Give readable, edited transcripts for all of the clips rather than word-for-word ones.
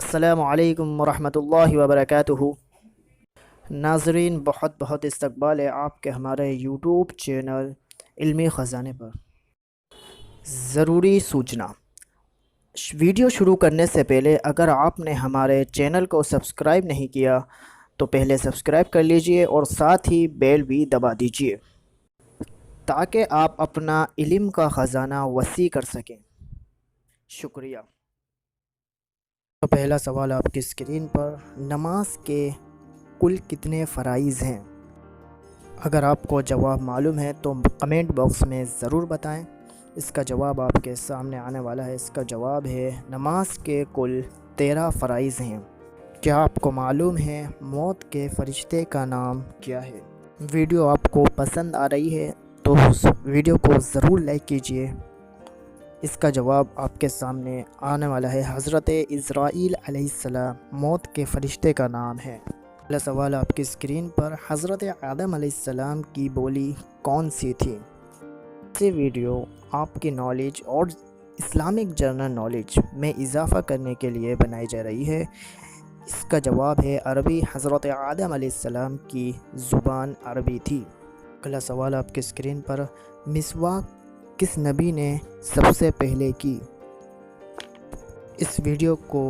السلام علیکم ورحمۃ اللہ وبرکاتہ۔ ناظرین، بہت بہت استقبال ہے آپ کے ہمارے یوٹیوب چینل علمی خزانے پر۔ ضروری سوچنا، ویڈیو شروع کرنے سے پہلے اگر آپ نے ہمارے چینل کو سبسکرائب نہیں کیا تو پہلے سبسکرائب کر لیجئے اور ساتھ ہی بیل بھی دبا دیجئے تاکہ آپ اپنا علم کا خزانہ وسیع کر سکیں۔ شکریہ۔ تو پہلا سوال آپ کی اسکرین پر، نماز کے کل کتنے فرائض ہیں؟ اگر آپ کو جواب معلوم ہے تو کمنٹ باکس میں ضرور بتائیں۔ اس کا جواب آپ کے سامنے آنے والا ہے۔ اس کا جواب ہے نماز کے کل 13 فرائض ہیں۔ کیا آپ کو معلوم ہے موت کے فرشتے کا نام کیا ہے؟ ویڈیو آپ کو پسند آ رہی ہے تو اس ویڈیو کو ضرور لائک کیجئے۔ اس کا جواب آپ کے سامنے آنے والا ہے، حضرت عزرائیل علیہ السلام موت کے فرشتے کا نام ہے۔ پہلا سوال آپ کی اسکرین پر، حضرت آدم علیہ السلام کی بولی کون سی تھی؟ یہ ویڈیو آپ کی نالج اور اسلامک جنرل نالج میں اضافہ کرنے کے لیے بنائی جا رہی ہے۔ اس کا جواب ہے عربی۔ حضرت آدم علیہ السلام کی زبان عربی تھی۔ اگلا سوال آپ کی اسکرین پر، مسواک کس نبی نے سب سے پہلے کی؟ اس ویڈیو کو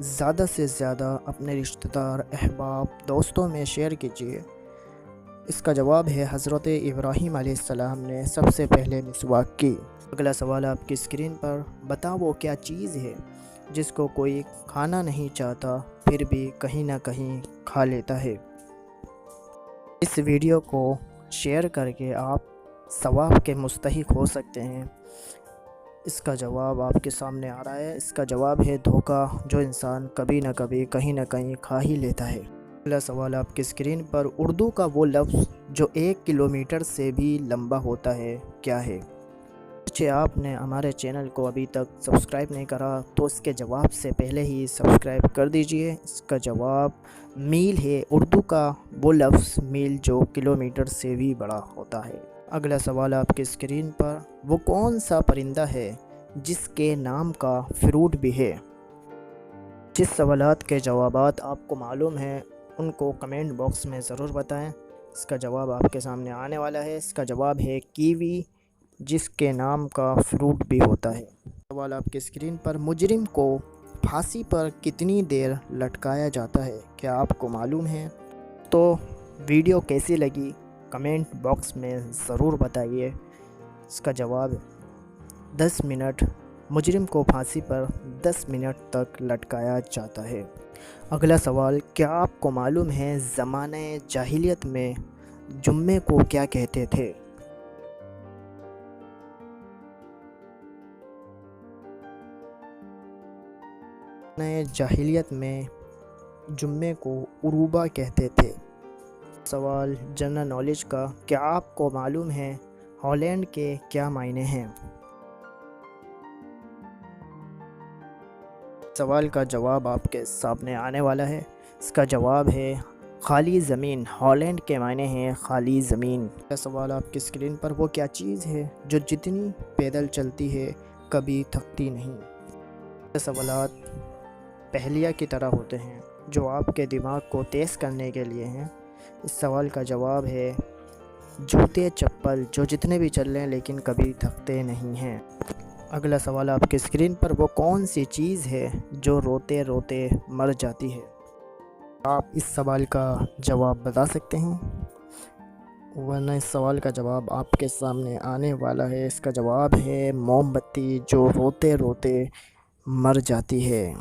زیادہ سے زیادہ اپنے رشتہ دار، احباب، دوستوں میں شیئر کیجیے۔ اس کا جواب ہے حضرت ابراہیم علیہ السلام نے سب سے پہلے مسواک کی۔ اگلا سوال آپ کی اسکرین پر، بتاؤ وہ کیا چیز ہے جس کو کوئی کھانا نہیں چاہتا پھر بھی کہیں نہ کہیں کھا لیتا ہے؟ اس ویڈیو کو شیئر کر کے آپ ثواب کے مستحق ہو سکتے ہیں۔ اس کا جواب آپ کے سامنے آ رہا ہے۔ اس کا جواب ہے دھوکہ، جو انسان کبھی نہ کبھی کہیں نہ کہیں کھا ہی لیتا ہے۔ اگلا سوال آپ کی اسکرین پر، اردو کا وہ لفظ جو 1 کلومیٹر سے بھی لمبا ہوتا ہے کیا ہے؟ اچھا، آپ نے ہمارے چینل کو ابھی تک سبسکرائب نہیں کرا تو اس کے جواب سے پہلے ہی سبسکرائب کر دیجئے۔ اس کا جواب میل ہے۔ اردو کا وہ لفظ میل جو کلومیٹر سے بھی بڑا ہوتا ہے۔ اگلا سوال آپ کی اسکرین پر، وہ کون سا پرندہ ہے جس کے نام کا فروٹ بھی ہے؟ جس سوالات کے جوابات آپ کو معلوم ہیں ان کو کمنٹ باکس میں ضرور بتائیں۔ اس کا جواب آپ کے سامنے آنے والا ہے۔ اس کا جواب ہے کیوی، جس کے نام کا فروٹ بھی ہوتا ہے۔ سوال آپ کی اسکرین پر، مجرم کو پھانسی پر کتنی دیر لٹکایا جاتا ہے؟ کیا آپ کو معلوم ہے؟ تو ویڈیو کیسی لگی کمنٹ باکس میں ضرور بتائیے۔ اس کا جواب 10 منٹ۔ مجرم کو پھانسی پر 10 منٹ تک لٹکایا جاتا ہے۔ اگلا سوال، کیا آپ کو معلوم ہے زمانہ جاہلیت میں جمعے کو کیا کہتے تھے؟ جاہلیت میں جمعے کو عروبہ کہتے تھے۔ سوال جنرل نالج کا، کیا آپ کو معلوم ہے ہالینڈ کے کیا معنی ہیں؟ سوال کا جواب آپ کے سامنے آنے والا ہے۔ اس کا جواب ہے خالی زمین۔ ہالینڈ کے معنی ہیں خالی زمین۔ سوال آپ کی اسکرین پر، وہ کیا چیز ہے جو جتنی پیدل چلتی ہے کبھی تھکتی نہیں؟ سوالات پہلیہ کی طرح ہوتے ہیں جو آپ کے دماغ کو تیز کرنے کے لیے ہیں۔ اس سوال کا جواب ہے جوتے چپل جو جتنے بھی چل لیں لیکن کبھی تھکتے نہیں ہیں۔ اگلا سوال آپ کی اسکرین پر، وہ کون سی چیز ہے جو روتے روتے مر جاتی ہے؟ آپ اس سوال کا جواب بتا سکتے ہیں ورنہ اس سوال کا جواب آپ کے سامنے آنے والا ہے۔ اس کا جواب ہے موم بتی، جو روتے روتے مر جاتی ہے۔